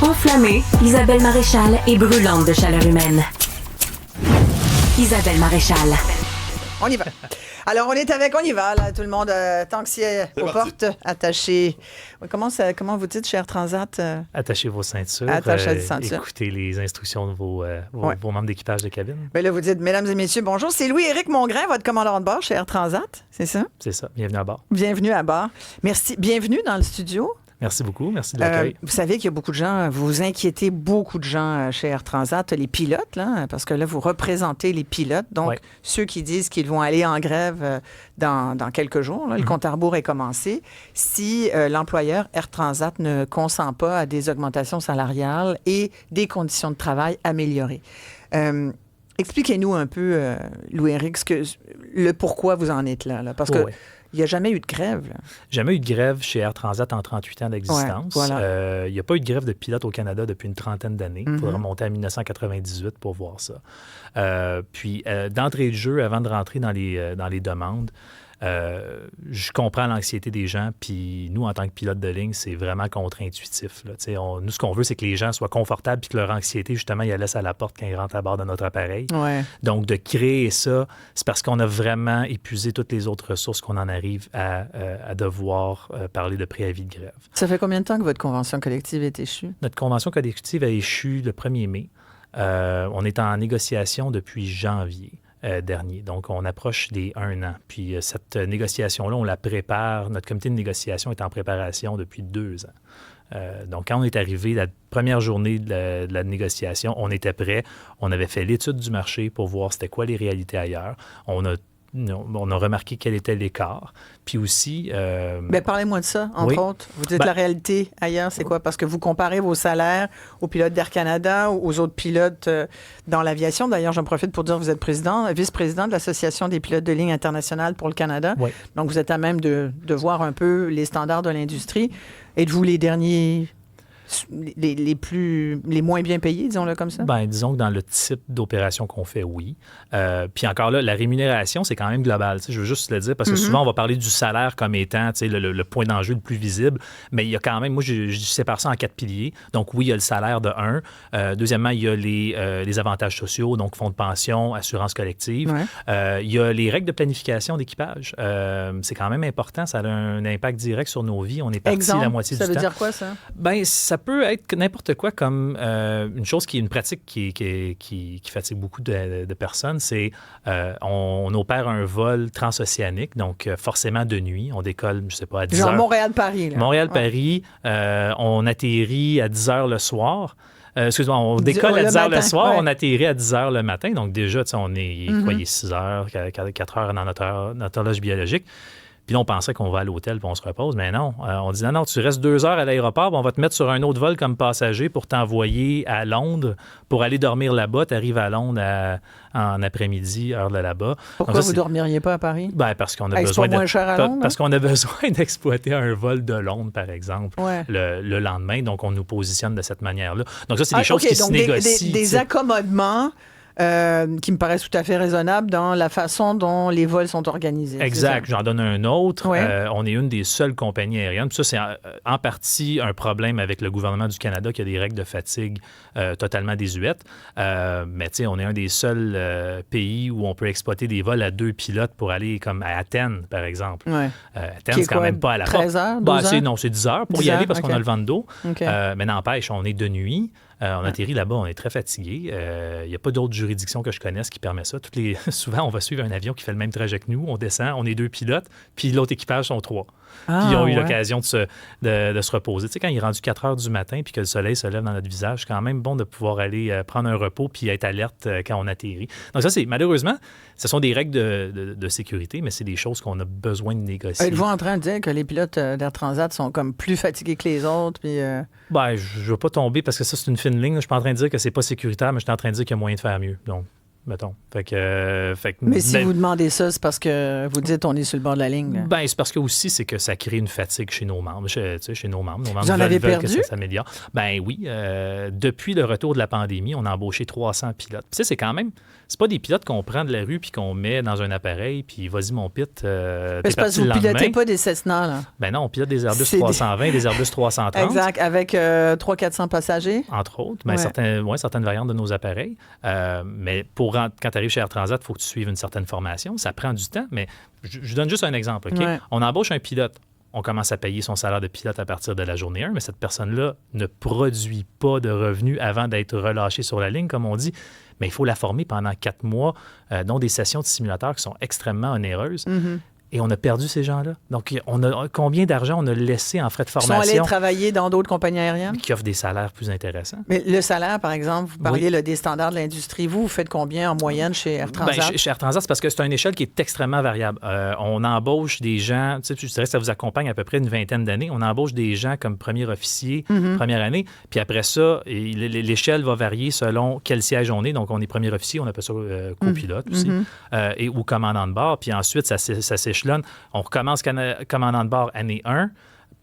Enflammée, Isabelle Maréchal est brûlante de chaleur humaine. Isabelle Maréchal. On y va. Alors, on y va, là, tout le monde, tant que c'est aux portes, attachez. Comment vous dites, cher Transat? Attachez vos ceintures. Attachez vos ceintures. Écoutez les instructions de vos membres d'équipage de cabine. Bien là, vous dites, mesdames et messieurs, bonjour, c'est Louis-Éric Mongrain, votre commandant de bord chez Air Transat, c'est ça? C'est ça. Bienvenue à bord. Bienvenue à bord. Merci. Bienvenue dans le studio. Merci beaucoup. Merci de l'accueil. Vous savez qu'il y a beaucoup de gens, vous inquiétez beaucoup de gens chez Air Transat, les pilotes, là, parce que là, vous représentez les pilotes. Donc, ceux qui disent qu'ils vont aller en grève dans quelques jours, là, le compte à rebours est commencé, si l'employeur Air Transat ne consent pas à des augmentations salariales et des conditions de travail améliorées. Expliquez-nous un peu, Louis-Éric, le pourquoi vous en êtes là parce que il n'y a jamais eu de grève. Là. Jamais eu de grève chez Air Transat en 38 ans d'existence. Ouais, voilà. Il n'y a pas eu de grève de pilotes au Canada depuis une trentaine d'années. Il faudrait remonter à 1998 pour voir ça. Puis, d'entrée de jeu, avant de rentrer dans les demandes, je comprends l'anxiété des gens, puis nous, en tant que pilote de ligne, c'est vraiment contre-intuitif. Là. Nous, ce qu'on veut, c'est que les gens soient confortables puis que leur anxiété, justement, ils la laissent à la porte quand ils rentrent à bord de notre appareil. Ouais. Donc, de créer ça, c'est parce qu'on a vraiment épuisé toutes les autres ressources qu'on en arrive à devoir parler de préavis de grève. Ça fait combien de temps que votre convention collective est échue? Notre convention collective a échu le 1er mai. On est en négociation depuis janvier. Dernier. Donc, on approche des 1 an. Puis, cette négociation-là, on la prépare. Notre comité de négociation est en préparation depuis 2 ans. Donc, quand on est arrivé, la première journée de la négociation, on était prêt. On avait fait l'étude du marché pour voir c'était quoi les réalités ailleurs. On a remarqué quel était l'écart. Puis aussi... parlez-moi de ça, entre autres. Vous dites la réalité ailleurs, c'est quoi? Parce que vous comparez vos salaires aux pilotes d'Air Canada, aux autres pilotes dans l'aviation. D'ailleurs, j'en profite pour dire que vous êtes vice-président de l'Association des pilotes de ligne internationale pour le Canada. Oui. Donc, vous êtes à même de voir un peu les standards de l'industrie. Êtes-vous les derniers... les moins bien payés, disons-le comme ça? Bien, disons que dans le type d'opération qu'on fait, oui. Puis encore là, la rémunération, c'est quand même global. Je veux juste le dire, parce que souvent, on va parler du salaire comme étant le point d'enjeu le plus visible, mais il y a quand même, moi, je sépare ça en 4 piliers. Donc oui, il y a le salaire de 1. Deuxièmement, il y a les avantages sociaux, donc fonds de pension, assurance collective. Ouais. Il y a les règles de planification d'équipage. C'est quand même important. Ça a un impact direct sur nos vies. On est parti la moitié du temps. Ça veut dire quoi, ça? Bien, ça peut être n'importe quoi comme une chose qui est une pratique qui fatigue beaucoup de personnes, c'est on opère un vol transocéanique, donc forcément de nuit. On décolle, je ne sais pas, à 10 heures. Genre Montréal-Paris. Là. Montréal-Paris, on atterrit à 10 heures le soir. Excuse-moi, on décolle à 10 heures le soir, on atterrit à 10 heures le matin. Donc déjà, on est 6 heures, 4 heures dans notre horloge biologique. Puis là, on pensait qu'on va à l'hôtel puis on se repose. Mais non, on dit non, tu restes 2 heures à l'aéroport, on va te mettre sur un autre vol comme passager pour t'envoyer à Londres pour aller dormir là-bas. Tu arrives à Londres en après-midi, heure de là-bas. Pourquoi vous ne dormiriez pas à Paris? Ben, parce qu'on a besoin moins cher à Londres, parce qu'on a besoin d'exploiter un vol de Londres, par exemple, le lendemain. Donc, on nous positionne de cette manière-là. Donc, ça, c'est des choses qui se négocient. Des accommodements qui me paraissent tout à fait raisonnables dans la façon dont les vols sont organisés. Exact. J'en donne un autre. On est une des seules compagnies aériennes. Puis ça, c'est en partie un problème avec le gouvernement du Canada qui a des règles de fatigue totalement désuètes. Mais tu sais, on est un des seuls pays où on peut exploiter des vols à 2 pilotes pour aller comme à Athènes, par exemple. Athènes, c'est quand même pas à la porte. 13 heures, 12 heures? Non, c'est 10 heures pour y aller parce qu'on a le vent de dos. Mais n'empêche, on est de nuit. On atterrit là-bas, on est très fatigué. Il n'y a pas d'autre juridiction que je connaisse qui permet ça. Souvent, on va suivre un avion qui fait le même trajet que nous. On descend, on est 2 pilotes, puis l'autre équipage sont 3. Puis ils ont eu l'occasion de se reposer. Tu sais, quand il est rendu 4 heures du matin puis que le soleil se lève dans notre visage, c'est quand même bon de pouvoir aller prendre un repos puis être alerte quand on atterrit. Donc ça, malheureusement, ce sont des règles de sécurité, mais c'est des choses qu'on a besoin de négocier. Êtes-vous en train de dire que les pilotes d'Air Transat sont comme plus fatigués que les autres? Puis Ben, je ne veux pas tomber parce que ça, c'est une fine ligne. Je ne suis pas en train de dire que c'est pas sécuritaire, mais je suis en train de dire qu'il y a moyen de faire mieux. Donc, mettons. Mais si vous demandez ça, c'est parce que vous dites on est sur le bord de la ligne. Ben, c'est parce que aussi, c'est que ça crée une fatigue chez nos membres. Chez nos membres. Vous en avez perdu? Que ça s'améliore. Ben oui. Depuis le retour de la pandémie, on a embauché 300 pilotes. Puis c'est quand même... C'est pas des pilotes qu'on prend de la rue puis qu'on met dans un appareil puis vas-y mon pit, t'es c'est parce que vous pilotez pas des Cessna, là. Ben non, on pilote des Airbus 320, des Airbus 330. Exact, avec 300-400 passagers. Entre autres, ben, certaines variantes de nos appareils. Mais quand tu arrives chez Air Transat, il faut que tu suives une certaine formation. Ça prend du temps, mais je donne juste un exemple. OK? Ouais. On embauche un pilote. On commence à payer son salaire de pilote à partir de la journée 1, mais cette personne-là ne produit pas de revenus avant d'être relâchée sur la ligne, comme on dit. Mais il faut la former pendant 4 mois, dont des sessions de simulateurs qui sont extrêmement onéreuses. Mm-hmm. Et on a perdu ces gens-là. Donc, combien d'argent on a laissé en frais de formation? Ils sont allés travailler dans d'autres compagnies aériennes? Qui offrent des salaires plus intéressants. Mais le salaire, par exemple, vous parliez là, des standards de l'industrie. Vous faites combien en moyenne chez Air Transat? Chez Air Transat, c'est parce que c'est une échelle qui est extrêmement variable. On embauche des gens, tu sais, je dirais que ça vous accompagne à peu près une vingtaine d'années. On embauche des gens comme premier officier, première année. Puis après ça, l'échelle va varier selon quel siège on est. Donc, on est premier officier, on appelle ça copilote aussi, ou commandant de bord. Puis ensuite, ça s'échelonne. On recommence commandant de bord année 1,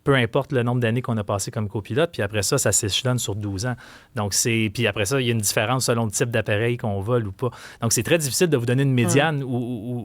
peu importe le nombre d'années qu'on a passé comme copilote, puis après ça s'échelonne sur 12 ans. Donc, puis après ça, il y a une différence selon le type d'appareil qu'on vole ou pas. Donc, c'est très difficile de vous donner une médiane,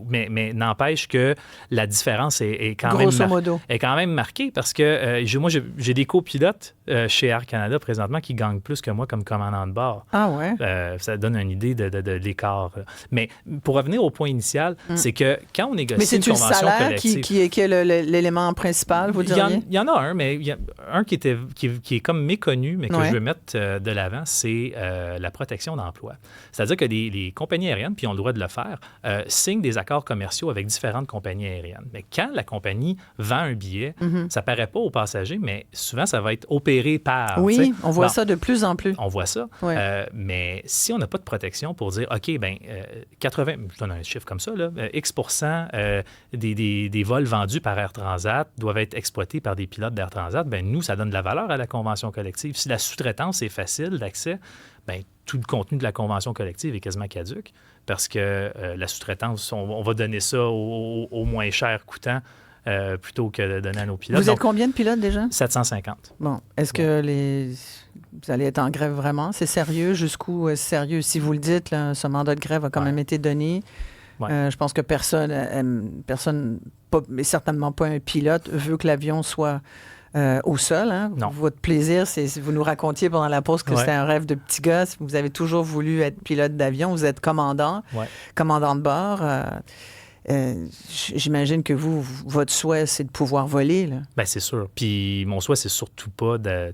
mais n'empêche que la différence est quand même marquée parce que moi, j'ai des copilotes chez Air Canada présentement qui gagnent plus que moi comme commandant de bord. Ah ouais? Ça donne une idée de l'écart. Mais pour revenir au point initial, c'est que quand on négocie une convention collective... Mais c'est-tu le salaire qui est l'élément principal, vous diriez? Il y en a un, mais il y a un qui est comme méconnu, mais que je veux mettre de l'avant, c'est la protection d'emploi. C'est-à-dire que les compagnies aériennes, puis ont le droit de le faire, signent des accords commerciaux avec différentes compagnies aériennes. Mais quand la compagnie vend un billet, ça ne paraît pas aux passagers, mais souvent, ça va être opéré par... Oui, on voit ça de plus en plus. On voit ça. Ouais. Mais si on n'a pas de protection pour dire, OK, 80... Je donne un chiffre comme ça, là, X% des vols vendus par Air Transat doivent être exploités par des pilotes d'Air Transat, nous, ça donne de la valeur à la convention collective. Si la sous-traitance est facile d'accès, tout le contenu de la convention collective est quasiment caduc parce que la sous-traitance, on va donner ça au moins cher coûtant plutôt que de donner à nos pilotes. Vous êtes combien de pilotes déjà? 750. Bon. Est-ce que vous allez être en grève vraiment? C'est sérieux? Jusqu'où est-ce sérieux? Si vous le dites, là, ce mandat de grève a quand même été donné. Ouais. Je pense que personne, mais certainement pas un pilote, veut que l'avion soit au sol. Hein? Non. Votre plaisir, vous nous racontiez pendant la pause que c'était un rêve de petit gosse. Vous avez toujours voulu être pilote d'avion. Vous êtes commandant de bord. J'imagine que votre souhait, c'est de pouvoir voler. Là. C'est sûr. Puis mon souhait, c'est surtout pas de...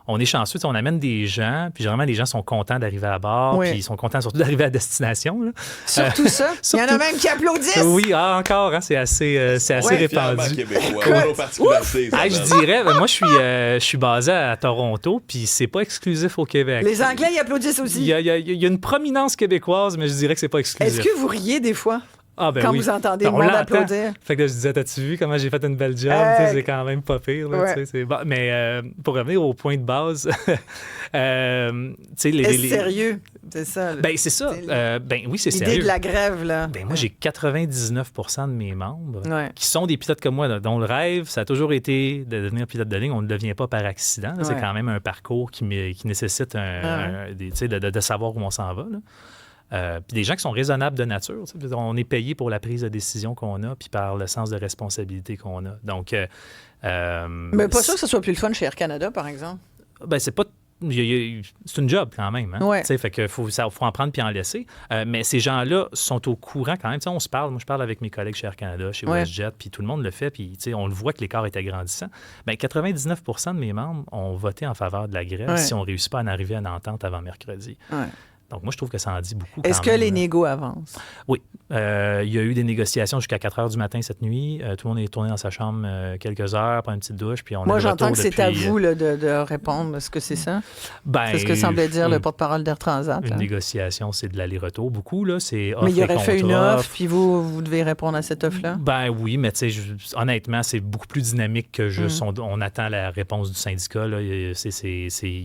On est chanceux, on amène des gens, puis généralement, les gens sont contents d'arriver à bord, puis ils sont contents surtout d'arriver à destination. Là. Surtout ça? Il y en a même qui applaudissent! Oui, encore, hein, c'est assez répandu. Je dirais, moi, je suis basé à Toronto, puis c'est pas exclusif au Québec. Les Anglais, ils applaudissent aussi. Il y a une prominence québécoise, mais je dirais que c'est pas exclusif. Est-ce que vous riez des fois? Quand vous entendez le monde applaudir. Fait que je disais, t'as-tu vu comment j'ai fait une belle job? C'est quand même pas pire. Là, bon. Mais pour revenir au point de base... Est-ce sérieux? C'est ça. C'est ça. Oui, c'est sérieux. L'idée de la grève, là. Moi, j'ai 99% de mes membres qui sont des pilotes comme moi, là, dont le rêve, ça a toujours été de devenir pilote de ligne. On ne le devient pas par accident. C'est quand même un parcours qui nécessite de savoir où on s'en va. Là. Puis des gens qui sont raisonnables de nature. On est payé pour la prise de décision qu'on a puis par le sens de responsabilité qu'on a. Donc, mais pas sûr que ce soit plus le fun chez Air Canada, par exemple. C'est pas... C'est une job quand même. Hein? Fait que faut en prendre puis en laisser. Mais ces gens-là sont au courant quand même. On se parle. Moi, je parle avec mes collègues chez Air Canada, chez WestJet, puis tout le monde le fait. Puis on le voit que l'écart est agrandissant. 99% de mes membres ont voté en faveur de la grève si on ne réussit pas à en arriver à une entente avant mercredi. Donc, moi, je trouve que ça en dit beaucoup. Est-ce que les négos avancent? Oui. Il y a eu des négociations jusqu'à 4 heures du matin cette nuit. Tout le monde est tourné dans sa chambre quelques heures, prendre une petite douche. Puis moi, j'entends que c'est à vous là, de répondre. Est-ce que c'est ça? C'est ce que semblait dire le porte-parole d'Air Transat. Une négociation, c'est de l'aller-retour. Beaucoup, là, c'est offre. Mais il aurait fait une offre, puis vous devez répondre à cette offre-là? Oui, mais honnêtement, c'est beaucoup plus dynamique que juste on attend la réponse du syndicat. Là. Il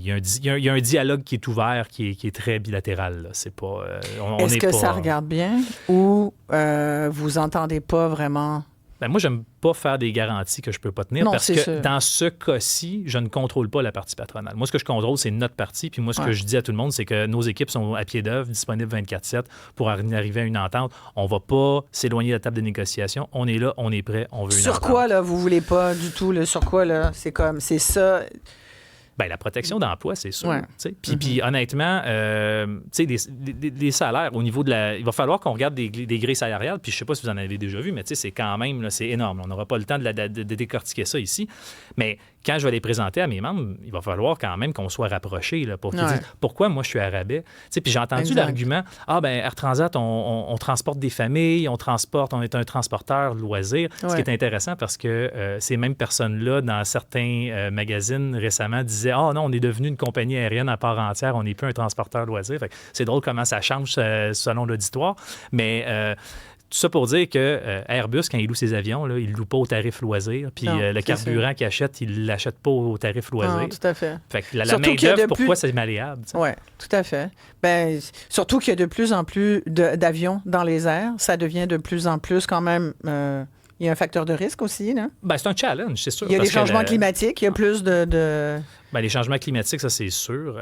y a un dialogue qui est ouvert, qui est très bilatéral. fédéral. Là. C'est pas... Est-ce que ça regarde bien ou vous entendez pas vraiment... Ben moi, j'aime pas faire des garanties que je peux pas tenir parce que dans ce cas-ci, je ne contrôle pas la partie patronale. Moi, ce que je contrôle, c'est notre partie. Puis moi, ce que je dis à tout le monde, c'est que nos équipes sont à pied d'œuvre, disponibles 24/7 pour arriver à une entente. On va pas s'éloigner de la table de négociation. On est là, on est prêt, on veut une entente. Sur quoi, là, vous voulez pas du tout? Là, sur quoi, là? C'est ça... Bien, la protection d'emploi, c'est sûr. Ouais. Puis honnêtement, les salaires au niveau de la... Il va falloir qu'on regarde des grilles salariales, puis je ne sais pas si vous en avez déjà vu, mais c'est quand même, là, c'est énorme. On n'aura pas le temps de décortiquer ça ici. Mais quand je vais les présenter à mes membres, il va falloir quand même qu'on soit rapprochés là, pour qu'ils disent pourquoi moi je suis à rabais. Puis j'ai entendu l'argument, Air Transat, on transporte des familles, on est un transporteur de loisirs. Ce qui est intéressant parce que ces mêmes personnes-là, dans certains magazines récemment, disaient non, on est devenu une compagnie aérienne à part entière, on n'est plus un transporteur de loisirs. Fait que c'est drôle comment ça change selon l'auditoire. Mais tout ça pour dire que Airbus, quand il loue ses avions, là, il ne loue pas au tarif loisir. Puis le carburant qu'il achète, il ne l'achète pas au tarif loisir. Non, tout à fait. Fait que la main-d'œuvre, pourquoi c'est malléable? Oui, tout à fait. Ben, surtout qu'il y a de plus en plus d'avions dans les airs. Ça devient de plus en plus quand même... il y a un facteur de risque aussi, là? Ben, c'est un challenge, c'est sûr. Il y a les changements climatiques, il y a plus de... Ben, les changements climatiques, ça, c'est sûr.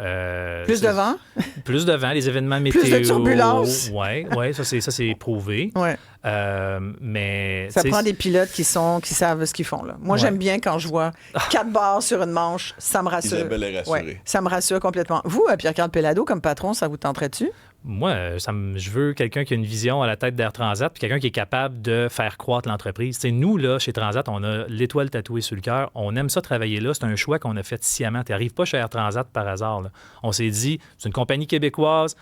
Plus de vent? Plus de vent, les événements météo. Plus de turbulences? Oui, ça, c'est prouvé. Ouais. Mais... Ça prend des pilotes qui savent ce qu'ils font, là. Moi, j'aime bien quand je vois 4 barres sur une manche, ça me rassure. Isabelle est rassurée. Ouais, ça me rassure complètement. Vous, Pierre-Carl Péladeau, comme patron, ça vous tenterait-tu? Moi, je veux quelqu'un qui a une vision à la tête d'Air Transat puis quelqu'un qui est capable de faire croître l'entreprise. T'sais, nous, là, chez Transat, on a l'étoile tatouée sur le cœur. On aime ça travailler là. C'est un choix qu'on a fait sciemment. Tu n'arrives pas chez Air Transat par hasard. Là. On s'est dit, c'est une compagnie québécoise,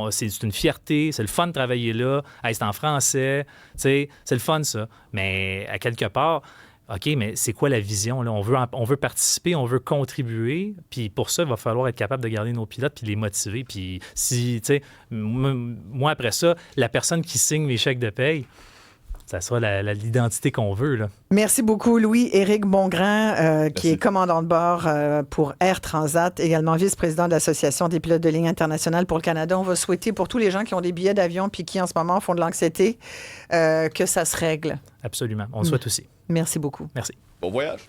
c'est une fierté, c'est le fun de travailler là. Hey, c'est en français. C'est le fun, ça. Mais à quelque part... OK, mais c'est quoi la vision? Là? On veut participer, on veut contribuer, puis pour ça, il va falloir être capable de garder nos pilotes puis les motiver. Puis si, tu sais, moi, après ça, la personne qui signe les chèques de paye, ça sera l'identité qu'on veut. Là. Merci beaucoup, Louis-Éric Bongrain, qui est commandant de bord pour Air Transat, également vice-président de l'Association des pilotes de ligne internationale pour le Canada. On va souhaiter pour tous les gens qui ont des billets d'avion puis qui, en ce moment, font de l'anxiété, que ça se règle. Absolument. On le souhaite aussi. Merci beaucoup. Merci. Bon voyage.